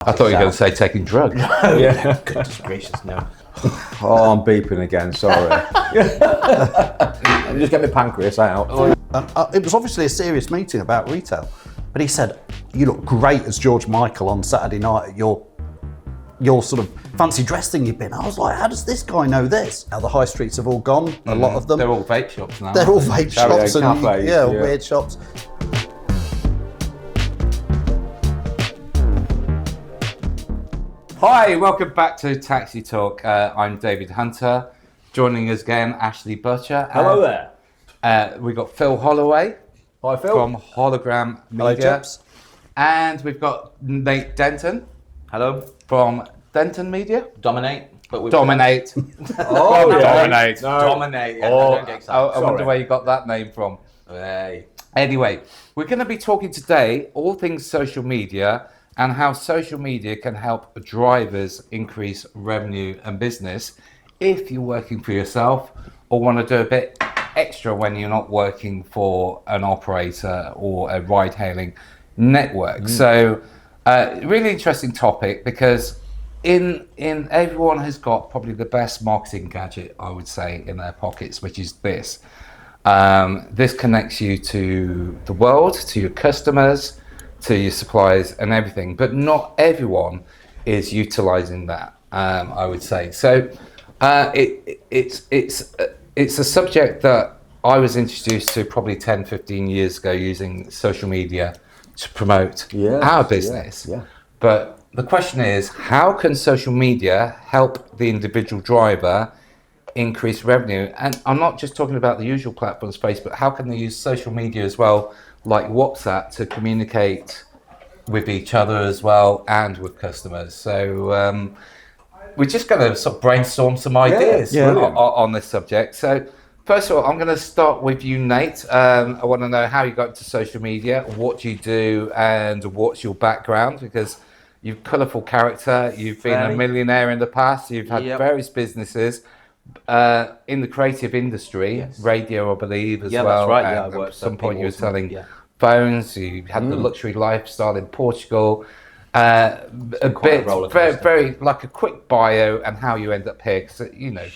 I thought you were going to say taking drugs. Yeah. Goodness gracious, no. Oh, I'm beeping again, sorry. Just get my pancreas out. It was obviously a serious meeting about retail, but he said, "You look great as George Michael on Saturday night at your sort of fancy dress thing you've been." I was like, how does this guy know this? Now the high streets have all gone, a lot of them. They're all vape shops now. They're all vape shops and cafes, yeah. weird shops. Hi, welcome back to Taxi Talk. I'm David Hunter. Joining us again, Ashley Butcher. Hello there. We've got Phil Holloway Hi, Phil. from Hollogram Hello, Media. chaps. And we've got Nate Denton Hello, from Denton Media. dominate, but we Dominate. Oh, yeah. Dominate. No. dominate. Yeah, Oh, don't get excited. I wonder Sorry. where you got that name from. Hey. Anyway, we're going to be talking today all things social media and how social media can help drivers increase revenue and business if you're working for yourself or want to do a bit extra when you're not working for an operator or a ride-hailing network. So, really interesting topic because in everyone has got probably the best marketing gadget, I would say, in their pockets, which is this. This connects you to the world, to your customers, to your suppliers and everything, but not everyone is utilizing that, I would say. So it's a subject that I was introduced to probably 10, 15 years ago using social media to promote our business. Yeah. But the question is, how can social media help the individual driver increase revenue? And I'm not just talking about the usual platform space, but how can they use social media as well, like WhatsApp, to communicate with each other as well and with customers? So we're just going to sort of brainstorm some ideas on this subject. So first of all, I'm going to start with you, Nate. I want to know how you got into social media, what you do, and what's your background, because you're a colourful character. You've been a millionaire in the past. You've had various businesses in the creative industry, radio, I believe, as well. Yeah, that's right. And Yeah, I worked at some point you were Waterman. selling phones. You had the luxury lifestyle in Portugal. A bit, very like a quick bio and how you end up here, because you know.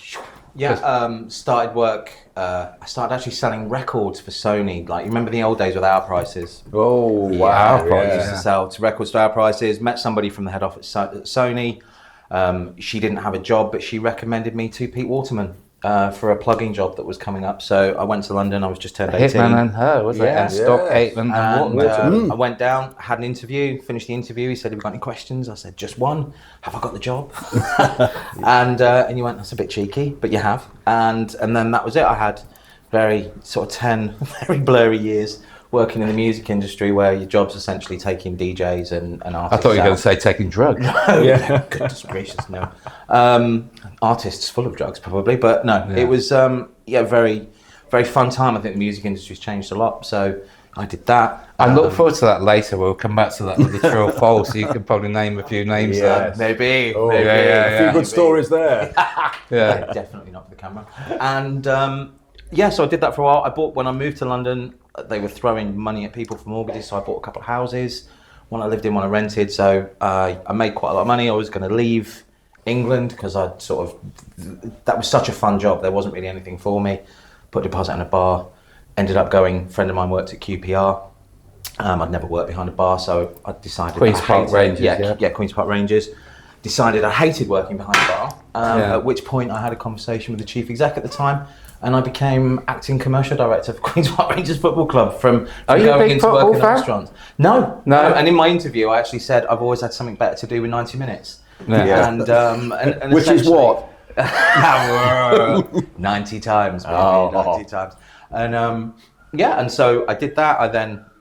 Started work. I started actually selling records for Sony. Like, you remember the old days with hour prices? Oh, wow. I used to sell to records to hour prices. Met somebody from the head office at Sony. She didn't have a job, but she recommended me to Pete Waterman for a plugging job that was coming up. So I went to London. I was just turned 18. Hitman and her, was it? And Stock Aitman and Waterman. I went down, had an interview, finished the interview. He said, "Have you got any questions?" I said, "Just one. Have I got the job?" and you went, "That's a bit cheeky, but you have." And then that was it. I had very sort of 10 very blurry years working in the music industry, where your job's essentially taking DJs and artists. I thought you were going to say taking drugs. Goodness gracious, no. Artists full of drugs, probably, but no. It was very, very fun time. I think the music industry's changed a lot, so I did that. I look forward to that later. We'll come back to that with the true or false. So you can probably name a few names there. Maybe. A few good stories there. Yeah. Definitely not for the camera. And so I did that for a while. When I moved to London, they were throwing money at people for mortgages, so I bought a couple of houses. One I lived in, one I rented. So I made quite a lot of money. I was going to leave England because that was such a fun job. There wasn't really anything for me. Put a deposit in a bar. Ended up going. A friend of mine worked at QPR. I'd never worked behind a bar, so I decided. Queen's Park Rangers. Yeah, Queen's Park Rangers. Decided I hated working behind a bar. At which point I had a conversation with the chief exec at the time. And I became acting commercial director for Queen's Park Rangers Football Club from going into work in restaurants. No. And in my interview, I actually said I've always had something better to do with 90 minutes. Yeah. And Which is what? 90 times, baby, 90 times. And and so I did that.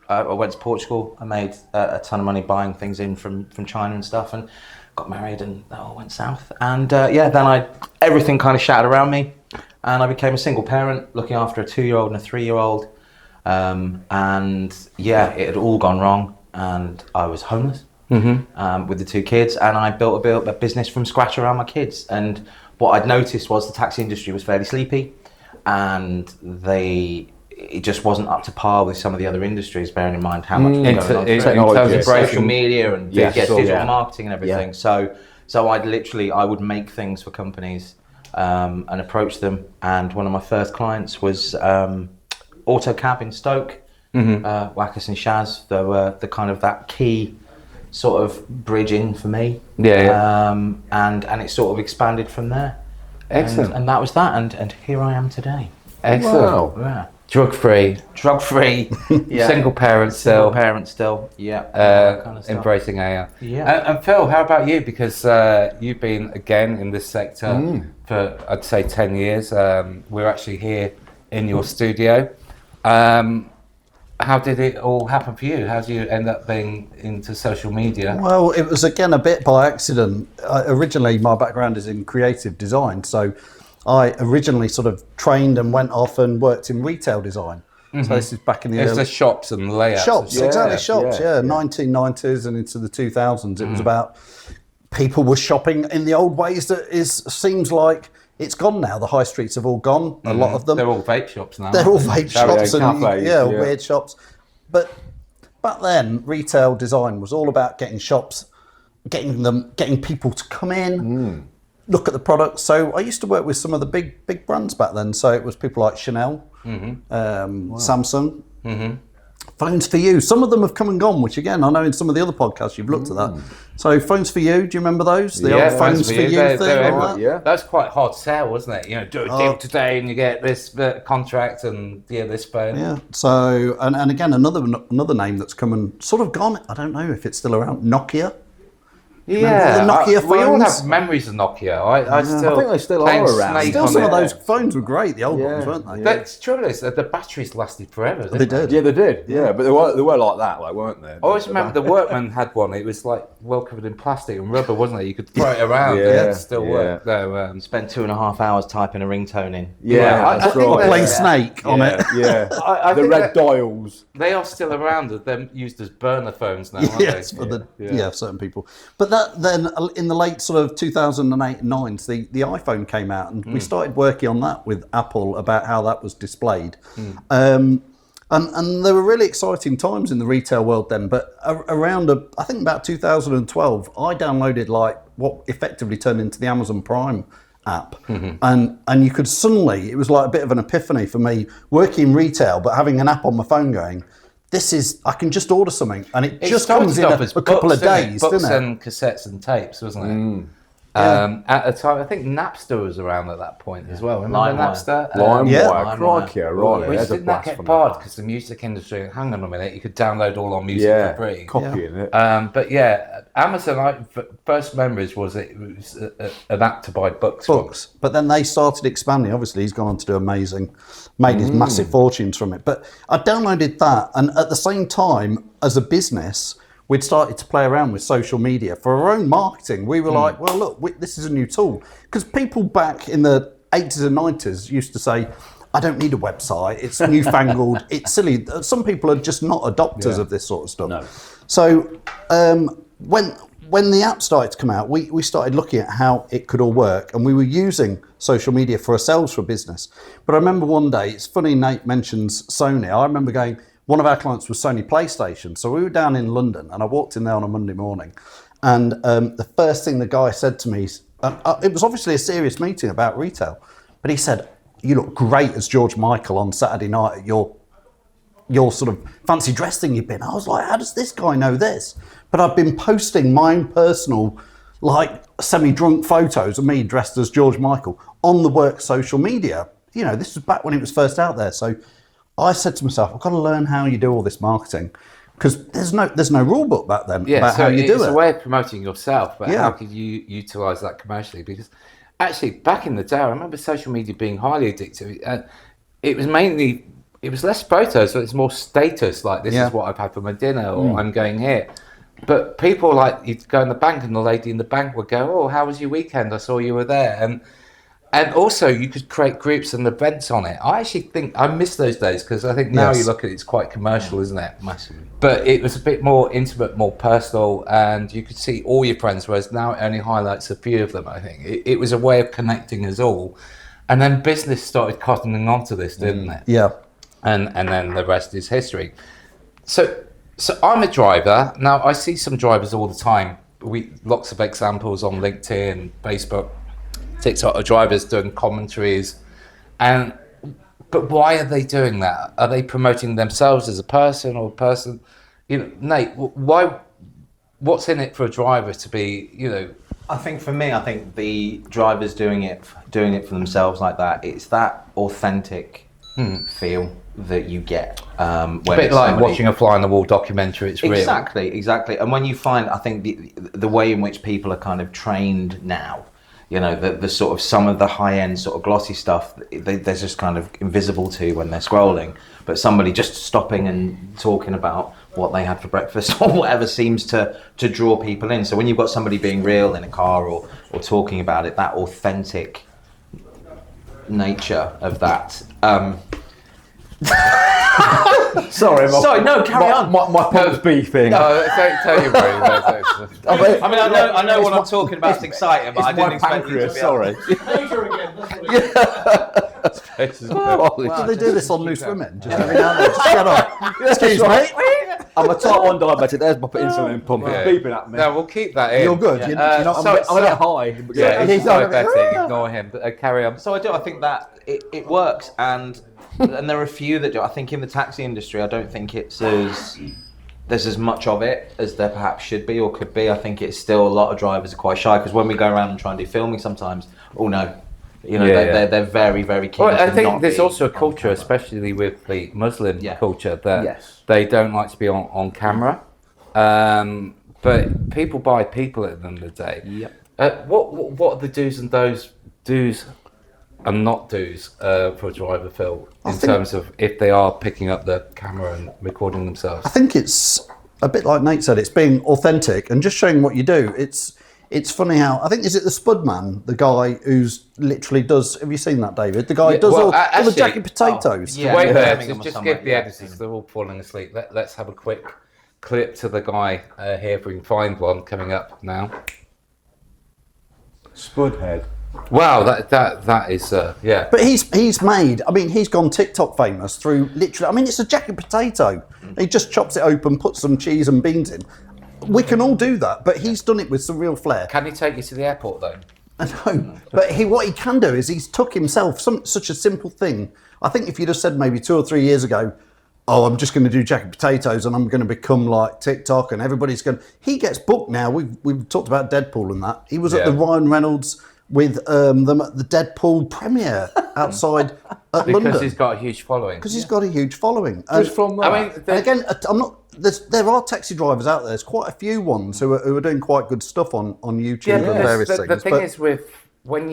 I went to Portugal. I made a ton of money buying things in from China and stuff, and got married, and that all went south. And then everything kind of shattered around me. And I became a single parent, looking after a 2-year-old and a 3-year-old. It had all gone wrong. And I was homeless with the 2 kids. And I built a business from scratch around my kids. And what I'd noticed was the taxi industry was fairly sleepy. And it just wasn't up to par with some of the other industries, bearing in mind how much was In going on. terms Technology. of Social media and digital marketing and everything. Yeah. So I would make things for companies and approach them. And one of my first clients was AutoCab in Stoke, Wackus and Shaz. They were the kind of that key sort of bridge in for me. And it sort of expanded from there. Excellent. And that was that. And here I am today. Excellent. Wow. Yeah. Drug-free, Yeah. single parent Single still, parent still. Yeah. That kind of stuff. embracing AI. Yeah. And Phil, how about you? Because you've been, again, in this sector for, I'd say, 10 years. We're actually here in your studio. How did it all happen for you? How did you end up being into social media? Well, it was again a bit by accident. Originally, my background is in creative design, so I originally sort of trained and went off and worked in retail design. So this is back in the It's early the shops and layouts. shops, Yeah, exactly shops. yeah. 1990s and into the 2000s. It was about people were shopping in the old ways that seems like it's gone now. The high streets have all gone. A lot of them. They're all vape shops now. They're all aren't they? vape shops and cafes, yeah, yeah. weird shops. But back then, retail design was all about getting shops, getting people to come in, look at the products. So I used to work with some of the big brands back then. So it was people like Chanel, Samsung, Phones for You. Some of them have come and gone, which again, I know in some of the other podcasts you've looked at that. So Phones for You, do you remember those? The old Phones for You They're thing? everywhere. all that? Yeah. That's quite hard sell, wasn't it? You know, do a deal today and you get this contract and this phone. Yeah. So, and again, another name that's come and sort of gone. I don't know if it's still around. Nokia. Yeah, Remember the Nokia we all phones? have memories of Nokia. I still I think they still playing are around. Snake Still, on some it. of those phones were great. The old Yeah. ones, weren't they? Yeah. That's true. Is that the batteries lasted forever. Didn't They did. Yeah, they did. Yeah, but they were like that, like weren't they? I always remember the Workman had one. It was like well covered in plastic and rubber, wasn't it? You could throw it around and Yeah, it still yeah. worked. No, Spent 2.5 hours typing a ringtone in. Yeah, I that's think right. that- Playing Yeah. Snake on it. Yeah, I the think red that- dials. they are still around. They're used as burner phones now, aren't Yes, they? for the Yeah. certain people. But that then in the late sort of 2008 and 9, the iPhone came out, and we started working on that with Apple about how that was displayed. And there were really exciting times in the retail world then. But around I think about 2012, I downloaded like what effectively turned into the Amazon Prime app, and you could suddenly, it was like a bit of an epiphany for me working in retail, but having an app on my phone going, I can just order something, and it just comes in a couple of days, books didn't it? and cassettes and tapes, wasn't it? At the time, I think Napster was around at that point as well. Remember LimeWire. Napster? LimeWire, Yeah. crikey, right. Which There's a didn't that blast get from barred because the music industry, hang on a minute, you could download all our music Yeah, for free. copying it. But yeah, Amazon, first memories was it was an app to buy books. Books, but then they started expanding. Obviously, he's gone on to do made his massive fortunes from it. But I downloaded that, and at the same time, as a business, we'd started to play around with social media for our own marketing. We were like, well, look, this is a new tool. Because people back in the 80s and 90s used to say, I don't need a website. It's newfangled. It's silly. Some people are just not adopters of this sort of stuff. No. So when the app started to come out, we started looking at how it could all work, and we were using social media for ourselves for business. But I remember one day, it's funny Nate mentions Sony. I remember going, one of our clients was Sony PlayStation. So we were down in London, and I walked in there on a Monday morning, and the first thing the guy said to me, it was obviously a serious meeting about retail, but he said, you look great as George Michael on Saturday night at your sort of fancy dress thing you've been. I was like, how does this guy know this? But I've been posting my own personal, like, semi-drunk photos of me dressed as George Michael on the work social media. You know, this was back when it was first out there. So I said to myself, I've got to learn how you do all this marketing, because there's no rule book back then about how you do it's it. a way of promoting yourself, but Yeah. how could you utilise that commercially? Because actually, back in the day, I remember social media being highly addictive. It was less photos, so it's more status, like this Yeah. is what I've had for my dinner, or I'm going here. But people, like, you'd go in the bank and the lady in the bank would go, oh, how was your weekend? I saw you were there. And also you could create groups and events on it. I actually think I miss those days, because I think now Yes. you look at it, it's quite commercial, isn't it? Massively. But it was a bit more intimate, more personal, and you could see all your friends, whereas now it only highlights a few of them, I think. It was a way of connecting us all. And then business started cottoning onto this, didn't it? Yeah. and then the rest is history. So I'm a driver now. I see some drivers all the time. Lots of examples on LinkedIn, Facebook, TikTok of drivers doing commentaries, but why are they doing that? Are they promoting themselves as a person or person? Nate, why? What's in it for a driver to be? I think for me, the drivers doing it for themselves like that. It's that authentic feel that you get. A bit like watching a fly on the wall documentary. It's real. Exactly. And when you find, I think the way in which people are kind of trained now, the sort of some of the high end sort of glossy stuff, they're just kind of invisible to when they're scrolling. But somebody just stopping and talking about what they had for breakfast or whatever seems to draw people in. So when you've got somebody being real in a car or talking about it, that authentic nature of that. Sorry, no, carry on. My pub's beefing. No, tell you, bro. I know what I'm talking about. It's exciting, but I didn't expect you to be sorry. Do they do this on Loose Women? Just every now and then, just get on. Excuse me. I'm a type 1 diabetic. There's my insulin pump. It's beeping at me. No, we'll keep that in. You're good. You're not, I'm a bit high. Yeah, he's diabetic. Ignore him. But carry on. So I think that it works, and there are a few that do. I think in the taxi industry, I don't think there's as much of it as there perhaps should be or could be. I think it's still a lot of drivers are quite shy because when we go around and try and do filming sometimes, they're very, very keen. Well, I think there's also a culture, especially with the Muslim culture, that they don't like to be on camera. But people buy people at the end of the day. Yep. What are the do's and do's and not do's for a driver, Phil, in terms of if they are picking up the camera and recording themselves? I think it's a bit like Nate said. It's being authentic and just showing what you do. It's funny how is it the Spudman, the guy who's literally does? Have you seen that, David? The guy who does all the jacket potatoes. Wait there, just give the editors. They're all falling asleep. Let's have a quick clip to the guy here if we can find one coming up now. Spudhead. Wow, that is yeah. But he's made. I mean, he's gone TikTok famous through literally. I mean, it's a jacket potato. He just chops it open, puts some cheese and beans in. We can all do that, but he's done it with some real flair. Can he take you to the airport though? I know, but what he can do is he's took himself such a simple thing. I think if you'd have said maybe 2 or 3 years ago, oh, I'm just going to do jacket potatoes and I'm going to become like TikTok and everybody's going. He gets booked now. We've talked about Deadpool and that. He was at the Ryan Reynolds with them at the Deadpool premiere outside at London. Because he's got a huge following. Because he's got a huge following. Who's from that? I mean, and again, I'm not. There are taxi drivers out there. There's quite a few ones who are doing quite good stuff on YouTube and various things. The thing is with when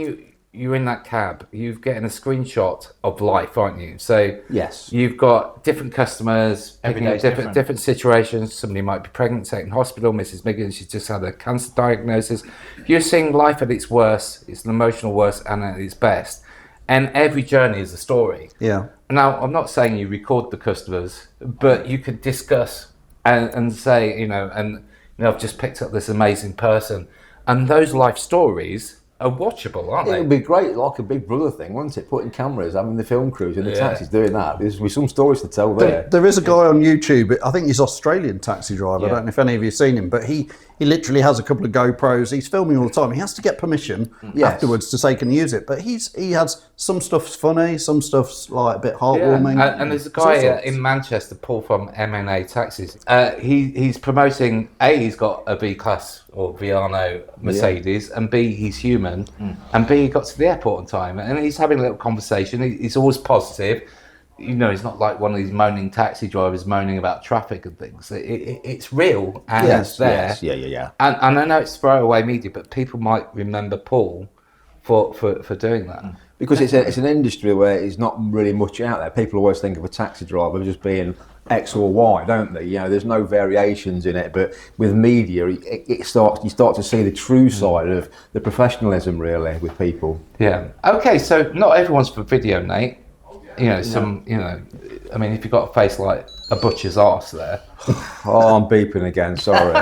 you're in that cab, you're getting a screenshot of life, aren't you? So yes, you've got different customers, every day different situations. Somebody might be pregnant, taken hospital. Mrs. Miggins, she's just had a cancer diagnosis. You're seeing life at its worst, its emotional worst, and at its best. And every journey is a story. Yeah. Now, I'm not saying you record the customers, but you could discuss and say, I've just picked up this amazing person, and those life stories are watchable, aren't they? It would be great, like a Big Brother thing, wouldn't it? Putting cameras, having the film crews and the taxis doing that. There's some stories to tell there. There is a guy on YouTube, I think he's Australian taxi driver, I don't know if any of you have seen him, but he literally has a couple of GoPros, he's filming all the time. He has to get permission afterwards to say can use it, but he has some stuff's funny, some stuff's like a bit heartwarming. Yeah. And there's a guy in Manchester, Paul from M&A Taxis. He's promoting, A, he's got a B-Class or Viano Mercedes, and B, he's human, and B, he got to the airport on time, and he's having a little conversation. He's always positive. He's not like one of these moaning taxi drivers moaning about traffic and things. It's real and it's there. Yeah. And I know it's throwaway media, but people might remember Paul for doing that. Because it's an industry where it's not really much out there. People always think of a taxi driver just being X or Y, don't they? There's no variations in it. But with media, you start to see the true side of the professionalism, really, with people. Yeah. Okay, so not everyone's for video, Nate. I mean, if you've got a face like a butcher's arse there. Oh, I'm beeping again, sorry.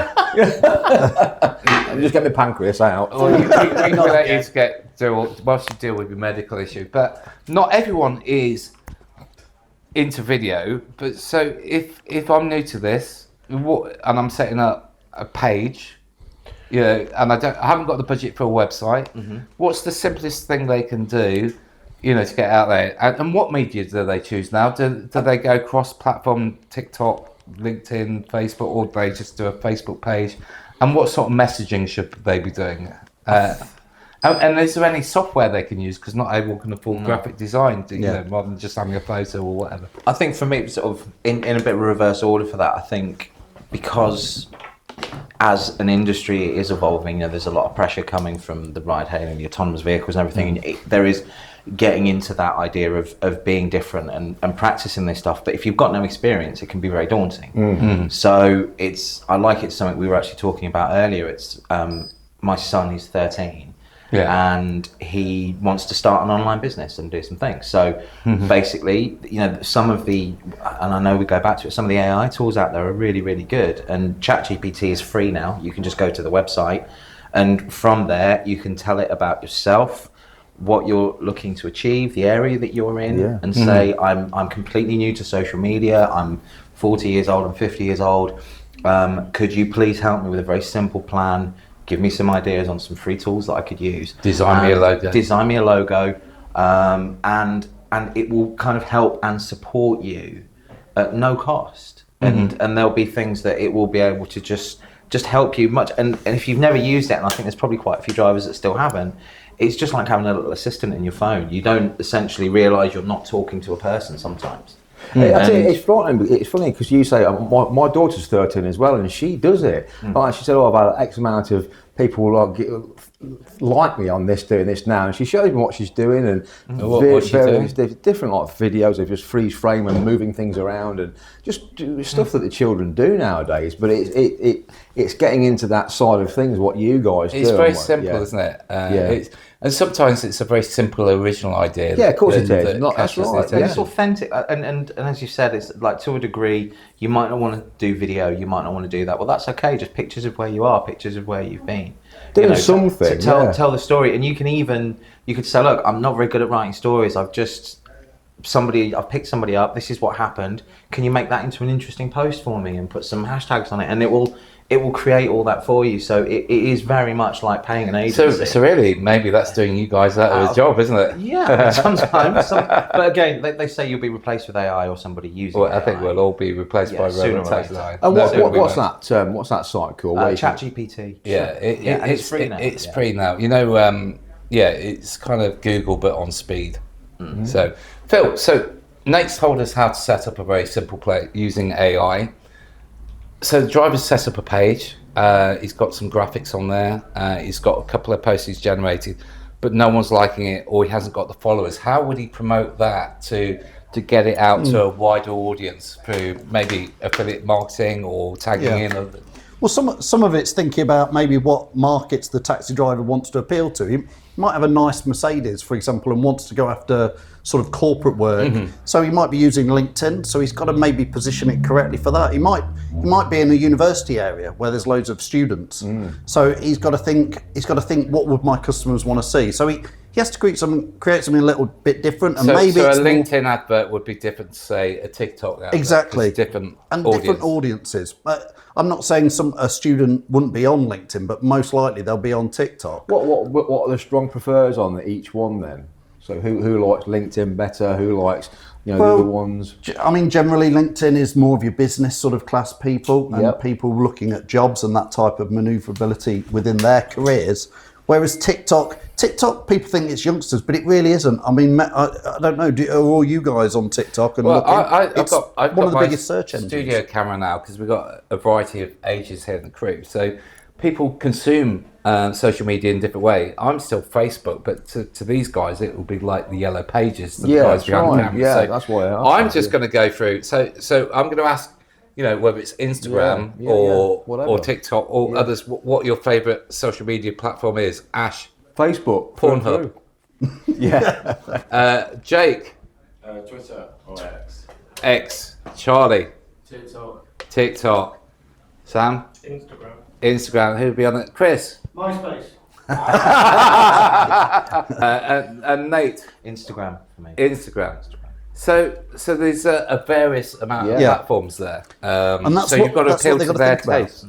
Just get my pancreas out. Well, we can let you whilst you deal with your medical issue. But not everyone is into video, but so if I'm new to this, and I'm setting up a page, and I haven't got the budget for a website, what's the simplest thing they can do, to get out there? And what media do they choose now? Do they go cross-platform, TikTok, LinkedIn, Facebook, or do they just do a Facebook page? And what sort of messaging should they be doing? And is there any software they can use? Because not everyone can afford graphic design, rather than just having a photo or whatever. I think for me, sort of in a bit of reverse order for that, I think because as an industry it is evolving, there's a lot of pressure coming from the ride-hailing, the autonomous vehicles and everything. And there is getting into that idea of being different and practicing this stuff. But if you've got no experience, it can be very daunting. So I like it's something we were actually talking about earlier. It's my son, he's 13. And he wants to start an online business and do some things. So basically, some of the, and I know we go back to it, some of the AI tools out there are really, really good. And ChatGPT is free now. You can just go to the website, and from there you can tell it about yourself, what you're looking to achieve, the area that you're in, and say, I'm completely new to social media. I'm 40 years old. I'm 50 years old. Could you please help me with a very simple plan? Give me some ideas on some free tools that I could use. Design me a logo. And it will kind of help and support you at no cost. And there'll be things that it will be able to just help you much. And if you've never used it, and I think there's probably quite a few drivers that still haven't, it's just like having a little assistant in your phone. You don't essentially realise you're not talking to a person sometimes. I tell you, it's funny because you say my daughter's 13 as well, and she does it. Like she said, I've had X amount of people like me on this, doing this now, and she shows me what she's doing and various different like videos of just freeze frame and moving things around and just stuff that the children do nowadays. But it's getting into that side of things. What you guys do. It's very simple, isn't it? And sometimes it's a very simple original idea. Yeah, of course it is. That's right. It's authentic, and as you said, it's like to a degree. You might not want to do video. You might not want to do that. Well, that's okay. Just pictures of where you are, pictures of where you've been. Doing something. Tell the story, and you could say, look, I'm not very good at writing stories. I've picked somebody up. This is what happened. Can you make that into an interesting post for me and put some hashtags on it? And it will create all that for you. So it is very much like paying an agency. So really, maybe that's doing you guys out of a job, isn't it? Yeah, sometimes. But again, they say you'll be replaced with AI or somebody using AI. I think we'll all be replaced by robots. And what's that site called? ChatGPT. It's free now. It's free now. It's kind of Google but on speed. So Phil, Nate's told us how to set up a very simple play using AI. So the driver's set up a page. He's got some graphics on there. He's got a couple of posts he's generated, but no one's liking it, or he hasn't got the followers. How would he promote that to get it out to a wider audience through maybe affiliate marketing or tagging in? Well, some of it's thinking about maybe what markets the taxi driver wants to appeal to. He might have a nice Mercedes, for example, and wants to go after sort of corporate work. So he might be using LinkedIn. So he's got to maybe position it correctly for that. He might be in a university area where there's loads of students. So he's got to think what would my customers want to see. So he has to create something a little bit different, and maybe a LinkedIn advert would be different to say a TikTok advert. Exactly, different audiences. But I'm not saying a student wouldn't be on LinkedIn, but most likely they'll be on TikTok. What are the strong prefers on each one then? So who likes LinkedIn better? Who likes the other ones? I mean, generally LinkedIn is more of your business sort of class people and people looking at jobs and that type of manoeuvrability within their careers. Whereas TikTok, people think it's youngsters, but it really isn't. I mean, I don't know. Are all you guys on TikTok? And I've got one of the biggest search engines. Studio camera now because we've got a variety of ages here in the crew. So people consume social media in a different way. I'm still Facebook, but to these guys, it will be like the yellow pages. The guys behind the camera. Yeah, so that's why I'm just going to go through. So I'm going to ask. Whether it's Instagram or TikTok or others, what your favourite social media platform is. Ash. Facebook. Pornhub. Jake. Twitter or X. X. Charlie. TikTok. Sam. Instagram. Who'd be on it? Chris. MySpace. And Nate. Instagram for me. Instagram. So there's a various amount of Yeah. platforms there. And that's so what, you've got to that's what appeal they've to got to their think about. taste.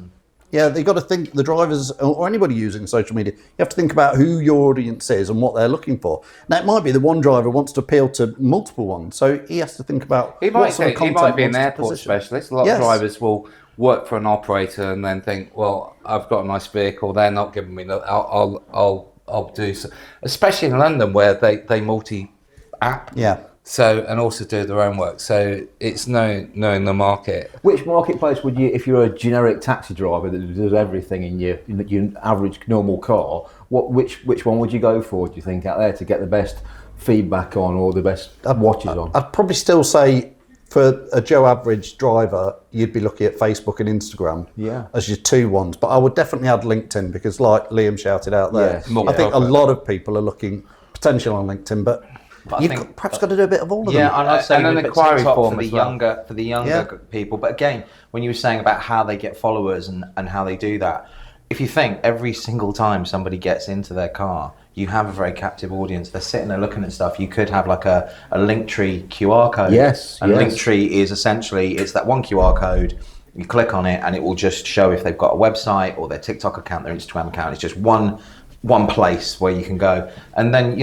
Yeah, they've got to think, the drivers or anybody using social media, you have to think about who your audience is and what they're looking for. Now, it might be that one driver wants to appeal to multiple ones, so he has to think about He what might sort of think, he content might be he an wants to airport position. specialist. A lot Yes. of drivers will work for an operator and then think, well, I've got a nice vehicle. They're not giving me. I'll do so. Especially in London where they multi-app. Yeah. So and also do their own work. So it's knowing the market. Which marketplace would you, if you're a generic taxi driver that does everything in your average normal car, which one would you go for? Do you think out there to get the best feedback on or the best watches on? I'd probably still say for a Joe average driver, you'd be looking at Facebook and Instagram as your two ones. But I would definitely add LinkedIn because, like Liam shouted out there, Yes. I think a lot of people are looking potential on LinkedIn, but I you've think- perhaps got to do a bit of all of Yeah, them. and I'd say And an with inquiry TikTok form for the as well. younger people. But again, when you were saying about how they get followers and how they do that, if you think every single time somebody gets into their car, you have a very captive audience. They're sitting there looking at stuff. You could have like a Linktree QR code. Yes, And yes. Linktree is essentially, it's that one QR code. You click on it and it will just show if they've got a website or their TikTok account, their Instagram account. It's just one place where you can go, and then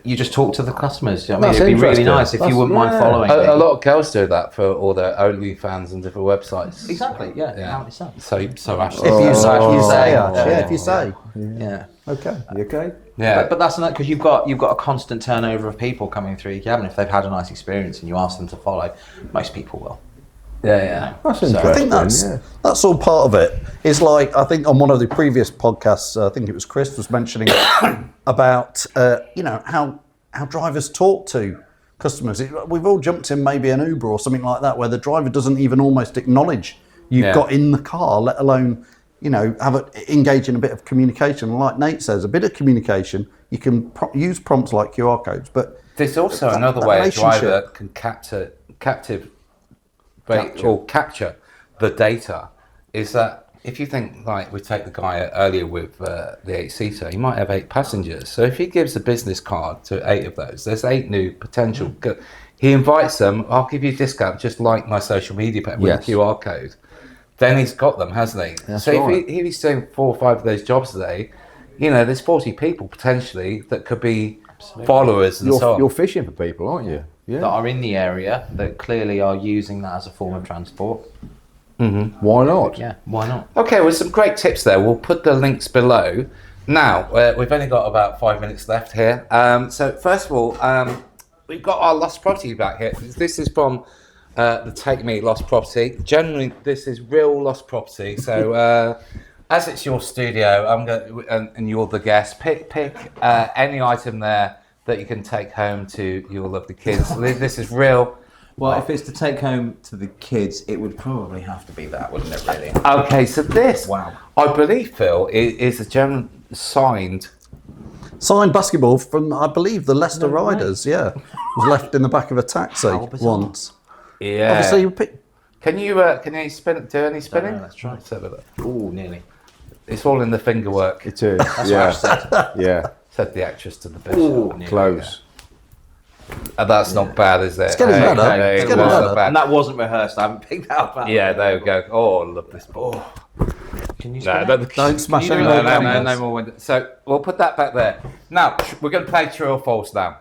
you just talk to the customers. You know what I mean, That's it'd be really interesting. nice if you wouldn't mind Yeah. following. A lot of girls do that for all their OnlyFans and different websites. Exactly. Yeah. Yeah. How it's done. So Ashley. If you say, Yeah. if you say, Yeah. okay. You okay? Yeah. But that's not because you've got a constant turnover of people coming through your cabin. If they've had a nice experience and you ask them to follow, most people will. Yeah. That's I interesting. think that's all part of it. It's like, I think on one of the previous podcasts, I think it was Chris was mentioning about how drivers talk to customers. We've all jumped in maybe an Uber or something like that where the driver doesn't even almost acknowledge you've got in the car, let alone engage in a bit of communication. Like Nate says, a bit of communication. You can use prompts like QR codes, but There's also another way a driver can capture the data. Is that if you think, like we take the guy earlier with the 8-seater, he might have 8 passengers. So if he gives a business card to 8 of those, there's 8 new potential. He invites them, I'll give you a discount, just like my social media page with the QR code. Then he's got them, hasn't he? That's so right. if he's doing 4 or 5 of those jobs a day, there's 40 people potentially that could be followers and so on. You're fishing for people, aren't you? That are in the area that clearly are using that as a form of transport. Why not? Yeah, why not? Okay, well, some great tips there. We'll put the links below. Now, we've only got about 5 minutes left here. So first of all, we've got our lost property back here. This is from the Take Me Lost Property. Generally, this is real lost property. So as it's your studio, I'm going and you're the guest. Pick any item there that you can take home to your lovely kids. This is real. Well, if it's to take home to the kids, it would probably have to be that, wouldn't it, really? Okay, so this, Wow. I believe, Phil, is a German signed. signed basketball from, I believe, the Leicester Riders. Yeah, was left in the back of a taxi How bizarre. once. Yeah. Obviously, you pick. Can you spin? Do any spinning? let's try. Let's have a look. Oh, nearly. It's all in the finger work. It is. That's what I said. Yeah. Said the actress to the bishop. Ooh, nearly. Close. That's not bad, is it? It's getting better. Okay, It's it getting was better. not bad. And that wasn't rehearsed. I haven't picked that up. Yeah, there we go. Oh, I love this ball. Can you No, spin it? Don't smash no, any no, more no, cameras. no more windows. So we'll put that back there. Now we're going to play true or false now.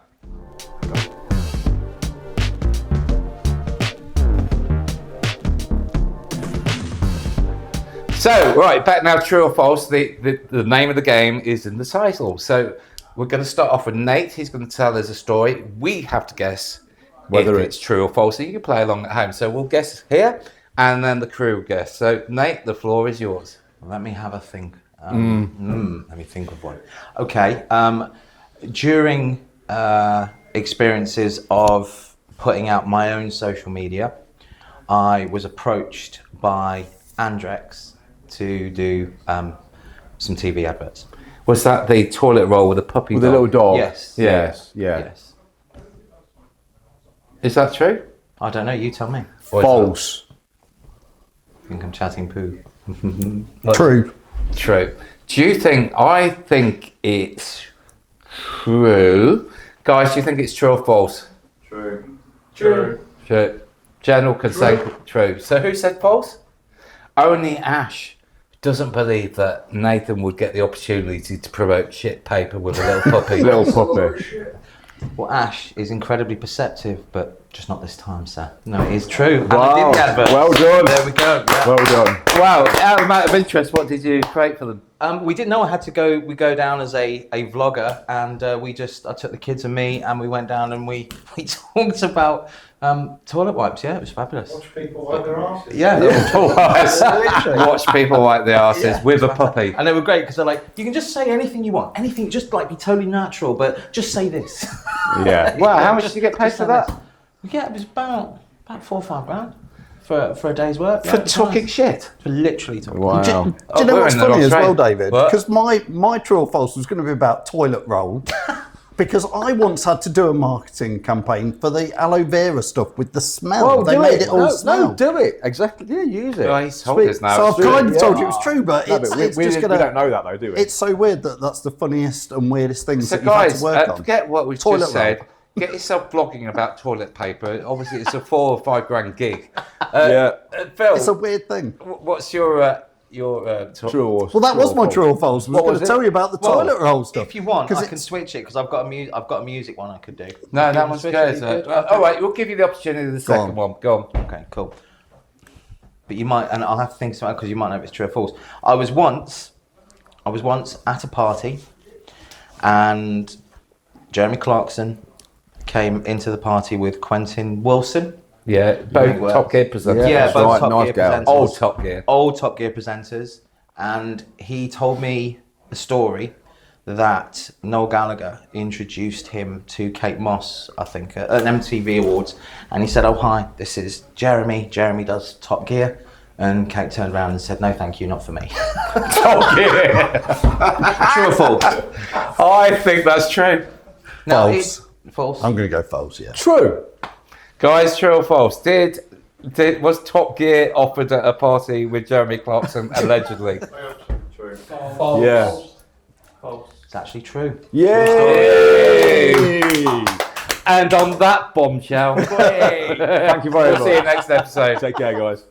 So right, back now, true or false. The name of the game is in the title. So we're going to start off with Nate. He's going to tell us a story. We have to guess Whether if it's true or false. So you can play along at home. So we'll guess here, and then the crew will guess. So Nate, the floor is yours. Let me have a think. Let me think of one. Okay. During experiences of putting out my own social media, I was approached by Andrex to do some TV adverts. Was that the toilet roll with a puppy With dog? a little dog. Yes. Yes. Yeah. Yes. Is that true? I don't know. You tell me. Or is False. I think I'm chatting poo. True. that true. Do you think? I think it's true. Guys, do you think it's true or false? True. True. True. General consent. True. So who said false? Only Ash doesn't believe that Nathan would get the opportunity to promote shit paper with a little puppy. Little puppy. Well, Ash is incredibly perceptive, but just not this time, sir. No, it is true. And I Wow. did the advert. Well done. There we go. Yeah. Well done. Wow, out of interest, what did you create for them? We didn't know I had to go. We go down as a vlogger, and I took the kids and me, and we went down and we talked about toilet wipes. Yeah, it was fabulous. Watch people wipe their arses. Yeah, Watch people wipe their asses with a puppy. and they were great because they're like, you can just say anything you want, anything, just like be totally natural, but just say this. Yeah. Wow, how much did you get paid for that? Yeah, it was about 4 or 5 grand for a day's work. For Yeah, it was talking nice. shit? For literally talking. Wow. Do you Oh, know we're what's in the funny as wrong well, train. David? What? Because my true or false was going to be about toilet roll. Because I once had to do a marketing campaign for the aloe vera stuff with the smell. They made it all smell. No, do it. Exactly. Yeah, use it. Well, he's told us now. So I've It's kind of true. told you it was true, but No, it's, but it's we just don't gonna. know that though, do we? It's so weird that that's the funniest and weirdest things So that you've had guys, to work on. forget what we Toilet just said. Get yourself blogging about toilet paper. Obviously, it's a 4 or 5 grand gig. Phil, It's a weird thing. what's your True or Well, that was or my false? true or false. I was What going was to it? tell you about the Well, toilet roll stuff. If you want, 'Cause I it's- can switch it because I've got a music one I could do. No, You that wanna one's switch good. it? You good? All right, we'll give you the opportunity of the second one. Go on. Okay, cool. But you might, and I'll have to think about because you might know if it's true or false. I was once at a party, and Jeremy Clarkson came into the party with Quentin Wilson. Yeah, both well. Top Gear presenters. Yeah, that's both right, Top nice Gear gal. presenters. Old Top Gear. Old Top Gear presenters, and he told me the story that Noel Gallagher introduced him to Kate Moss, I think, at an MTV Awards, and he said, "Oh hi, this is Jeremy. Jeremy does Top Gear." And Kate turned around and said, "No, thank you, not for me." Top Gear. True or false? I think that's true. No, False. false. I'm going to go false, yeah. True. Guys, true or false? Was Top Gear offered at a party with Jeremy Clarkson allegedly? True. Yeah. False. It's actually true. Yay! And on that bombshell, Thank you very we'll much. see you next episode. Take care, guys.